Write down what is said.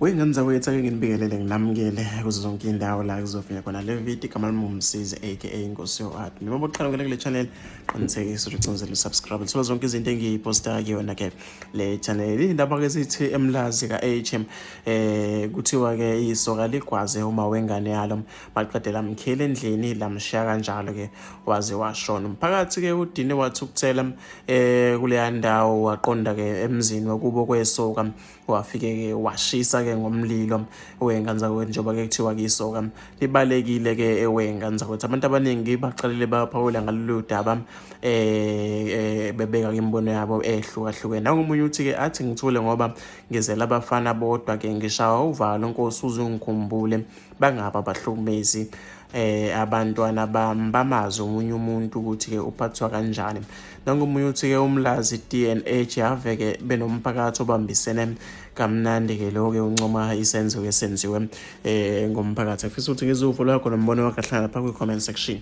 Wengenza wethu ake nginibingelele nginamukele kuzo zonke indawo la kuzofika khona le video igama lami uMsizi aka Inkosi yoArt. Noma uqala ngene kule channel qinisekisa ukuthi ucingezela usubscribe. Thola zonke izinto engiyiposta kuyona ke le channel. Indaba ke sithi emlazi ka HM kuthiwa ke isoka ligwaze uma wengane yalo maqedela mkhele endlini lamshiya kanjalo ke waze washona. Umphakathi ke udine wathukuthela kule ndawo waqonda ke emzini wakubo kwesoka wafike ke washisa ke ngomlilo wenganza kwethu njengoba ke kuthiwa kisoka libalekile ke wenganza kwethu abantu abaningi baqalile baphawula ngalolu daba bebeka imbono yabo ehlukahlukene. Nangomunye uthi ke athi ngithule ngoba ngizela abafana bodwa ke ngishawa uvalo Nkosi uzungikhumbule bangaba bahlukumezi abantwana bamazi omunye umuntu ukuthi ke uphathwa kanjani. Nangomunye uthi ke umlazi DNH yave ke benomphakathi obambisene kamnandi ke lo ke uncoma isenzo ke senziwe ngomphakathi. Afisa ukuthi ngizuvo lwakho nombono wakho hlala lapha kwi comment section.